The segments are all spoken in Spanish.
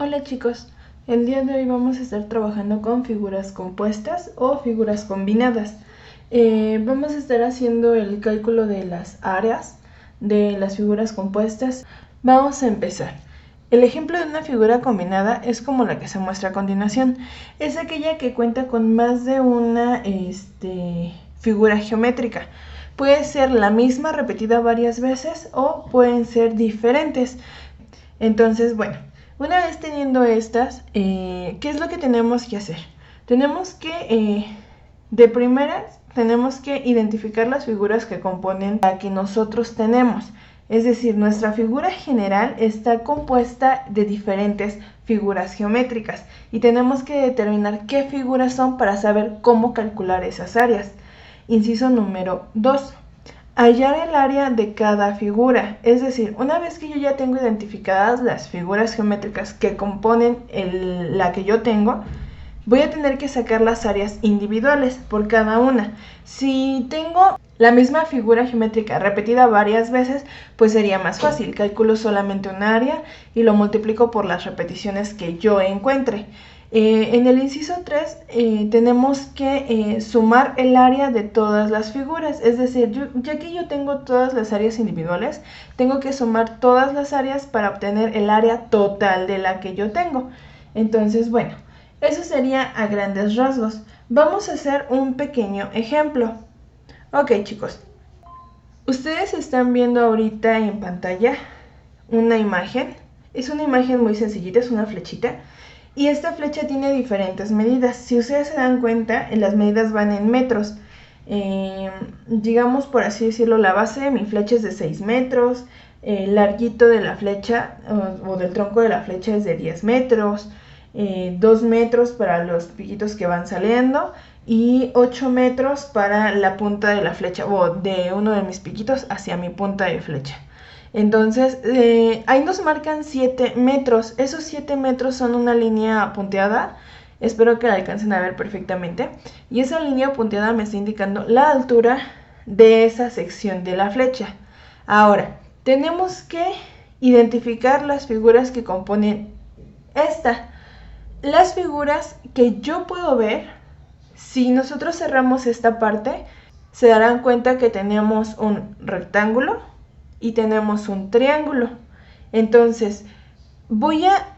Hola chicos, el día de hoy vamos a estar trabajando con figuras compuestas o figuras combinadas. Vamos a estar haciendo el cálculo de las áreas de las figuras compuestas. Vamos a empezar. El ejemplo de una figura combinada es como la que se muestra a continuación. Es aquella que cuenta con más de una figura geométrica. Puede ser la misma repetida varias veces o pueden ser diferentes. Entonces, bueno, una vez teniendo estas, ¿qué es lo que tenemos que hacer? Tenemos que, de primeras, tenemos que identificar las figuras que componen la que nosotros tenemos. Es decir, nuestra figura general está compuesta de diferentes figuras geométricas y tenemos que determinar qué figuras son para saber cómo calcular esas áreas. Inciso número 2. Hallar el área de cada figura, es decir, una vez que yo ya tengo identificadas las figuras geométricas que componen la que yo tengo, voy a tener que sacar las áreas individuales por cada una. Si tengo la misma figura geométrica repetida varias veces, pues sería más fácil. Calculo solamente un área y lo multiplico por las repeticiones que yo encuentre. En el inciso 3 tenemos que sumar el área de todas las figuras, es decir, ya que yo tengo todas las áreas individuales, tengo que sumar todas las áreas para obtener el área total de la que yo tengo. Entonces, bueno, eso sería a grandes rasgos. Vamos a hacer un pequeño ejemplo. Ok, chicos, ustedes están viendo ahorita en pantalla una imagen. Es una imagen muy sencillita, es una flechita. Y esta flecha tiene diferentes medidas. Si ustedes se dan cuenta, las medidas van en metros. Digamos, por así decirlo, la base de mi flecha es de 6 metros. El larguito de la flecha o del tronco de la flecha es de 10 metros. 2 metros para los piquitos que van saliendo. Y 8 metros para la punta de la flecha o de uno de mis piquitos hacia mi punta de flecha. Entonces, ahí nos marcan 7 metros. Esos 7 metros son una línea punteada. Espero que la alcancen a ver perfectamente. Y esa línea punteada me está indicando la altura de esa sección de la flecha. Ahora, tenemos que identificar las figuras que componen esta. Las figuras que yo puedo ver, si nosotros cerramos esta parte, se darán cuenta que tenemos un rectángulo y tenemos un triángulo. Entonces voy a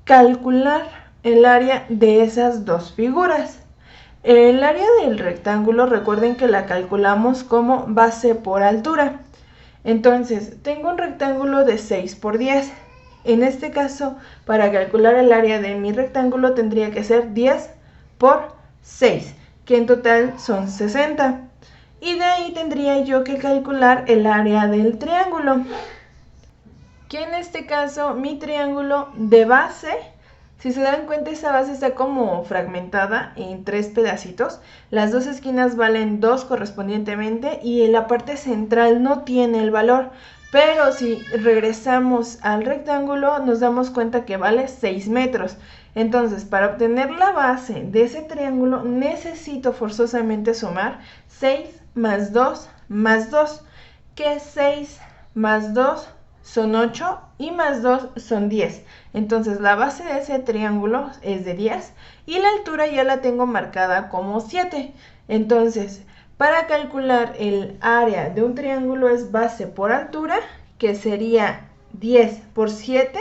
calcular el área de esas dos figuras. El área del rectángulo, recuerden que la calculamos como base por altura. Entonces tengo un rectángulo de 6 por 10. En este caso, para calcular el área de mi rectángulo tendría que ser 10 por 6, que en total son 60. Y de ahí tendría yo que calcular el área del triángulo, que en este caso mi triángulo de base, si se dan cuenta, esa base está como fragmentada en 3 pedacitos. Las dos esquinas valen 2 correspondientemente y en la parte central no tiene el valor. Pero si regresamos al rectángulo nos damos cuenta que vale 6 metros. Entonces, para obtener la base de ese triángulo necesito forzosamente sumar 6 más 2 más 2, que 6 más 2 son 8 y más 2 son 10. Entonces la base de ese triángulo es de 10 y la altura ya la tengo marcada como 7. Entonces, para calcular el área de un triángulo es base por altura, que sería 10 por 7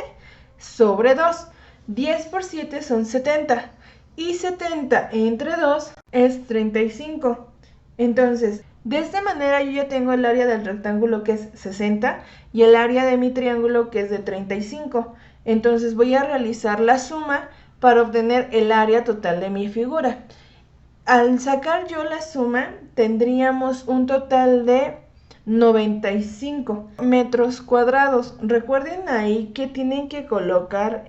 sobre 2. 10 por 7 son 70 y 70 entre 2 es 35. Entonces, de esta manera yo ya tengo el área del rectángulo, que es 60, y el área de mi triángulo, que es de 35. Entonces voy a realizar la suma para obtener el área total de mi figura. Al sacar yo la suma, tendríamos un total de 95 metros cuadrados. Recuerden ahí que tienen que colocar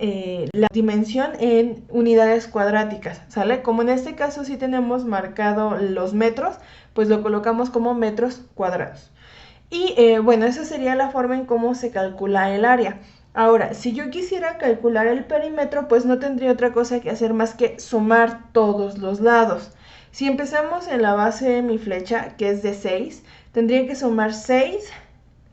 la dimensión en unidades cuadráticas, ¿sale? Como en este caso sí tenemos marcado los metros, pues lo colocamos como metros cuadrados. Y bueno, esa sería la forma en cómo se calcula el área. Ahora, si yo quisiera calcular el perímetro, pues no tendría otra cosa que hacer más que sumar todos los lados. Si empezamos en la base de mi flecha, que es de 6, tendría que sumar 6.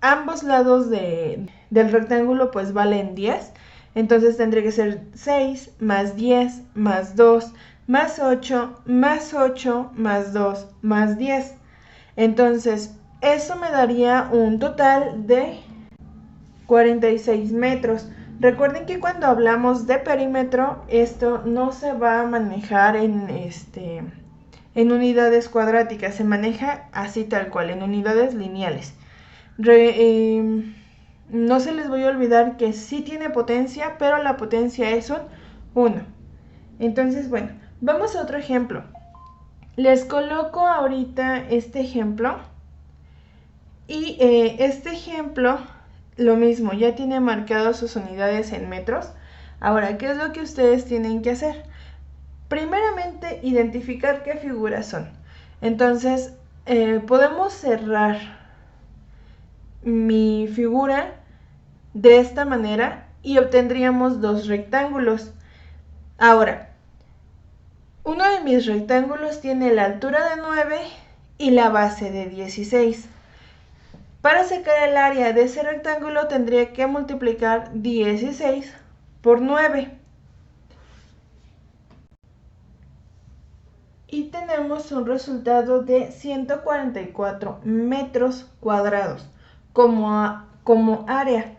Ambos lados del rectángulo pues valen 10. Entonces tendría que ser 6 más 10 más 2 más 8 más 8 más 2 más 10. Entonces eso me daría un total de 46 metros. Recuerden que cuando hablamos de perímetro, esto no se va a manejar en unidades cuadráticas, se maneja así tal cual, en unidades lineales. No se les voy a olvidar que sí tiene potencia, pero la potencia es un 1. Entonces, bueno, vamos a otro ejemplo. Les coloco ahorita este ejemplo. Y este ejemplo, lo mismo, ya tiene marcado sus unidades en metros. Ahora, ¿qué es lo que ustedes tienen que hacer? Primeramente, identificar qué figuras son. Entonces, podemos cerrar mi figura de esta manera y obtendríamos dos rectángulos. Ahora, uno de mis rectángulos tiene la altura de 9 y la base de 16. Para sacar el área de ese rectángulo tendría que multiplicar 16 por 9. Y tenemos un resultado de 144 metros cuadrados como área.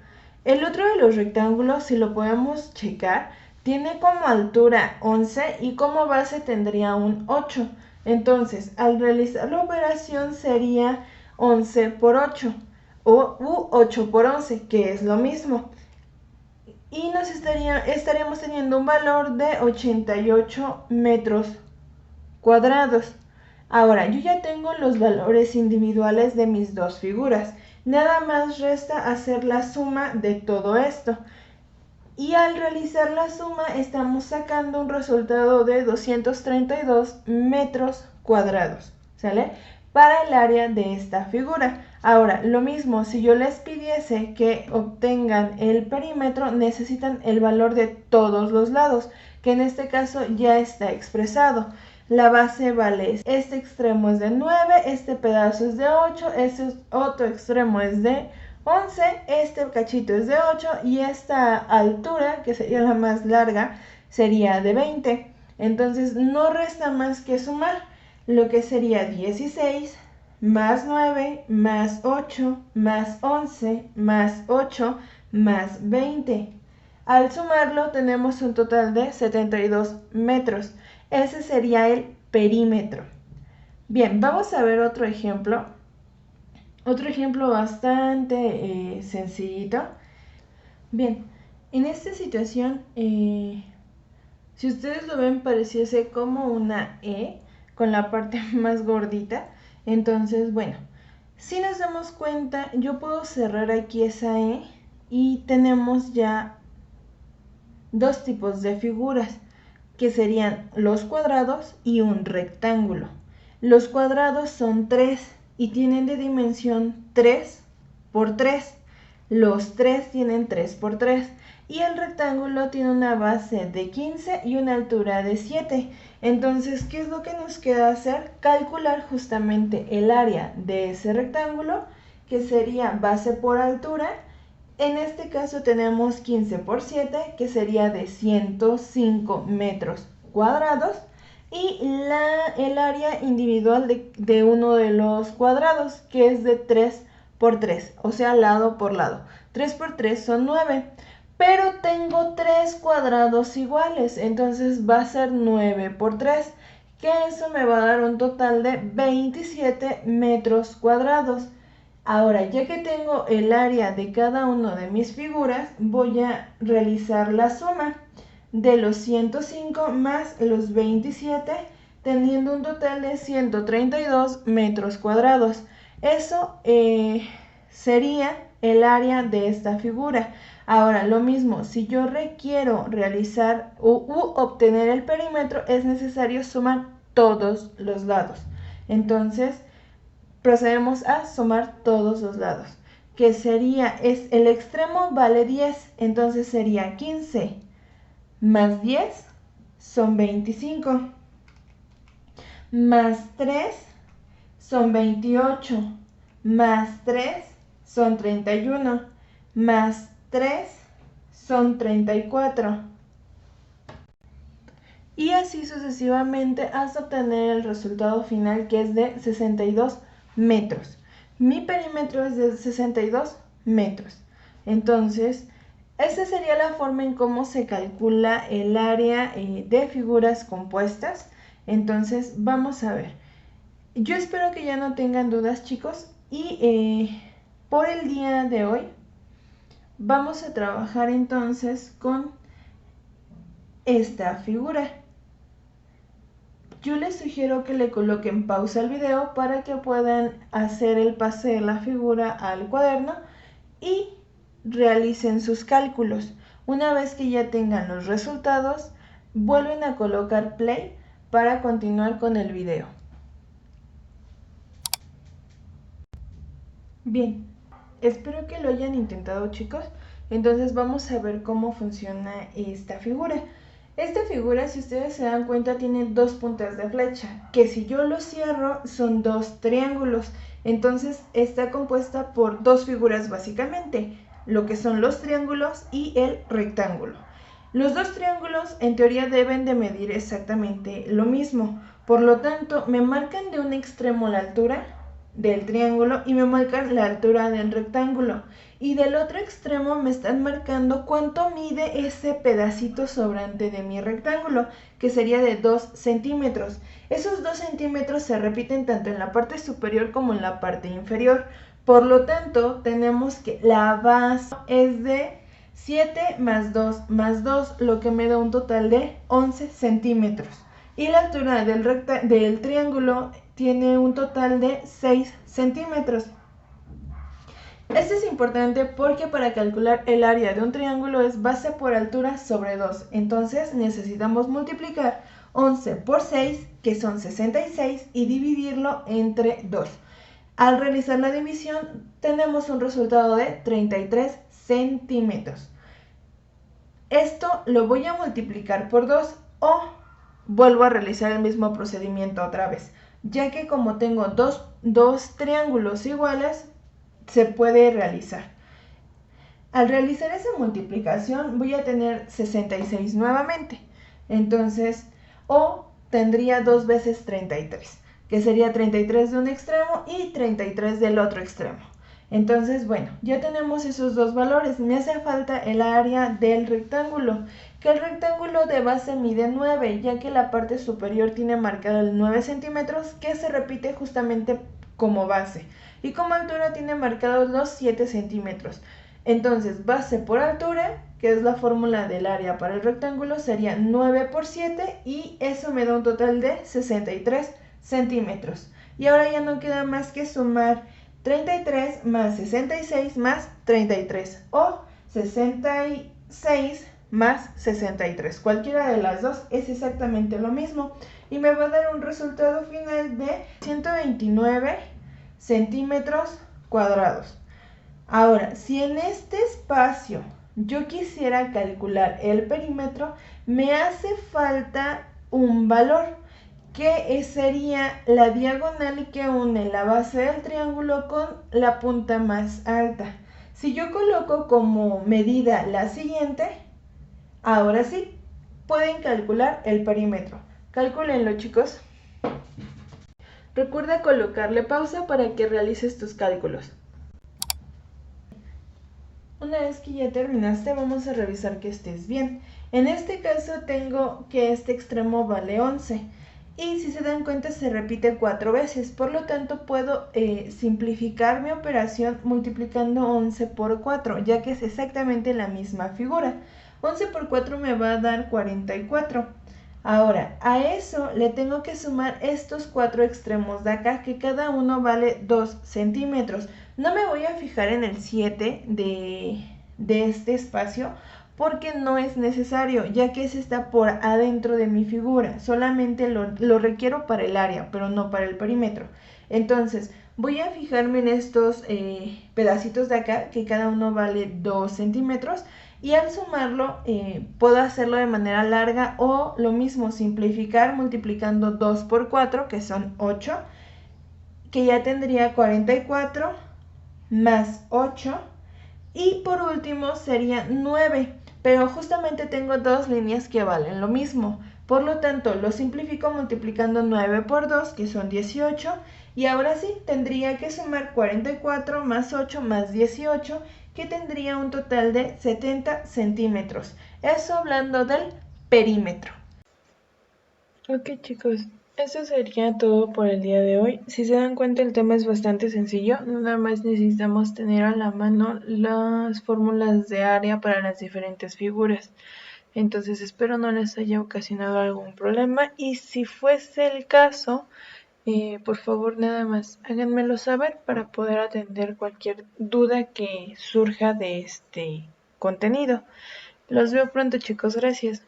El otro de los rectángulos, si lo podemos checar, tiene como altura 11 y como base tendría un 8. Entonces, al realizar la operación sería 11 por 8 u 8 por 11, que es lo mismo. Y estaríamos teniendo un valor de 88 metros cuadrados. Ahora, yo ya tengo los valores individuales de mis dos figuras. Nada más resta hacer la suma de todo esto. Y al realizar la suma estamos sacando un resultado de 232 metros cuadrados, ¿sale? Para el área de esta figura. Ahora, lo mismo, si yo les pidiese que obtengan el perímetro, necesitan el valor de todos los lados, que en este caso ya está expresado. La base vale, este extremo es de 9, este pedazo es de 8, este otro extremo es de 11, este cachito es de 8 y esta altura, que sería la más larga, sería de 20. Entonces no resta más que sumar lo que sería 16 más 9 más 8 más 11 más 8 más 20. Al sumarlo tenemos un total de 72 metros. Ese sería el perímetro. Bien, vamos a ver otro ejemplo. Otro ejemplo bastante sencillito. Bien, en esta situación, si ustedes lo ven, pareciese como una E con la parte más gordita. Entonces, bueno, si nos damos cuenta, yo puedo cerrar aquí esa E y tenemos ya dos tipos de figuras, que serían los cuadrados y un rectángulo. Los cuadrados son 3 y tienen de dimensión 3 por 3. Los 3 tienen 3 por 3 y el rectángulo tiene una base de 15 y una altura de 7. Entonces, ¿qué es lo que nos queda hacer? Calcular justamente el área de ese rectángulo, que sería base por altura. En este caso tenemos 15 por 7, que sería de 105 metros cuadrados. Y el área individual de uno de los cuadrados, que es de 3 por 3, o sea, lado por lado. 3 por 3 son 9, pero tengo 3 cuadrados iguales, entonces va a ser 9 por 3, que eso me va a dar un total de 27 metros cuadrados. Ahora, ya que tengo el área de cada una de mis figuras, voy a realizar la suma de los 105 más los 27, teniendo un total de 132 metros cuadrados. Eso sería el área de esta figura. Ahora, lo mismo, si yo requiero realizar u obtener el perímetro, es necesario sumar todos los lados. Entonces, procedemos a sumar todos los lados, que sería, el extremo vale 10, entonces sería 15 más 10 son 25, más 3 son 28, más 3 son 31, más 3 son 34. Y así sucesivamente hasta obtener el resultado final, que es de 62 metros. Mi perímetro es de 62 metros. Entonces, esta sería la forma en cómo se calcula el área de figuras compuestas. Entonces, vamos a ver. Yo espero que ya no tengan dudas, chicos. Y por el día de hoy vamos a trabajar entonces con esta figura. Yo les sugiero que le coloquen pausa al video para que puedan hacer el pase de la figura al cuaderno y realicen sus cálculos. Una vez que ya tengan los resultados, vuelven a colocar play para continuar con el video. Bien, espero que lo hayan intentado, chicos. Entonces vamos a ver cómo funciona esta figura. Esta figura, si ustedes se dan cuenta, tiene dos puntas de flecha, que si yo lo cierro son dos triángulos. Entonces está compuesta por dos figuras básicamente, lo que son los triángulos y el rectángulo. Los dos triángulos en teoría deben de medir exactamente lo mismo, por lo tanto me marcan de un extremo la altura del triángulo y me marcan la altura del rectángulo, y del otro extremo me están marcando cuánto mide ese pedacito sobrante de mi rectángulo, que sería de 2 centímetros. Esos 2 centímetros se repiten tanto en la parte superior como en la parte inferior, por lo tanto tenemos que la base es de 7 más 2 más 2, lo que me da un total de 11 centímetros. Y la altura del triángulo tiene un total de 6 centímetros. Esto es importante porque para calcular el área de un triángulo es base por altura sobre 2. Entonces necesitamos multiplicar 11 por 6, que son 66, y dividirlo entre 2. Al realizar la división tenemos un resultado de 33 centímetros. Esto lo voy a multiplicar por 2 o vuelvo a realizar el mismo procedimiento otra vez, ya que como tengo dos triángulos iguales, se puede realizar. Al realizar esa multiplicación voy a tener 66 nuevamente. Entonces, o tendría 2 veces 33, que sería 33 de un extremo y 33 del otro extremo. Entonces, bueno, ya tenemos esos dos valores. Me hace falta el área del rectángulo, que el rectángulo de base mide 9, ya que la parte superior tiene marcado el 9 centímetros, que se repite justamente como base, y como altura tiene marcados los 7 centímetros. Entonces, base por altura, que es la fórmula del área para el rectángulo, sería 9 por 7, y eso me da un total de 63 centímetros. Y ahora ya no queda más que sumar 33 más 66 más 33, o 66 más 63. Cualquiera de las dos es exactamente lo mismo y me va a dar un resultado final de 129 centímetros cuadrados. Ahora, si en este espacio yo quisiera calcular el perímetro, me hace falta un valor, que sería la diagonal que une la base del triángulo con la punta más alta. Si yo coloco como medida la siguiente, ahora sí pueden calcular el perímetro. Calcúlenlo, chicos. Recuerda colocarle pausa para que realices tus cálculos. Una vez que ya terminaste, vamos a revisar que estés bien. En este caso tengo que este extremo vale 11. Y si se dan cuenta se repite 4 veces, por lo tanto puedo simplificar mi operación multiplicando 11 por 4, ya que es exactamente la misma figura. 11 por 4 me va a dar 44. Ahora, a eso le tengo que sumar estos 4 extremos de acá, que cada uno vale 2 centímetros. No me voy a fijar en el 7 de este espacio, porque no es necesario, ya que ese está por adentro de mi figura. Solamente lo requiero para el área, pero no para el perímetro. Entonces, voy a fijarme en estos pedacitos de acá, que cada uno vale 2 centímetros. Y al sumarlo, puedo hacerlo de manera larga o lo mismo, simplificar multiplicando 2 por 4, que son 8, que ya tendría 44 más 8. Y por último sería 9, pero justamente tengo dos líneas que valen lo mismo. Por lo tanto, lo simplifico multiplicando 9 por 2, que son 18. Y ahora sí, tendría que sumar 44 más 8 más 18, que tendría un total de 70 centímetros. Eso hablando del perímetro. Ok chicos, eso sería todo por el día de hoy. Si se dan cuenta, el tema es bastante sencillo. Nada más necesitamos tener a la mano las fórmulas de área para las diferentes figuras. Entonces espero no les haya ocasionado algún problema, y si fuese el caso, por favor nada más háganmelo saber para poder atender cualquier duda que surja de este contenido. Los veo pronto chicos, gracias.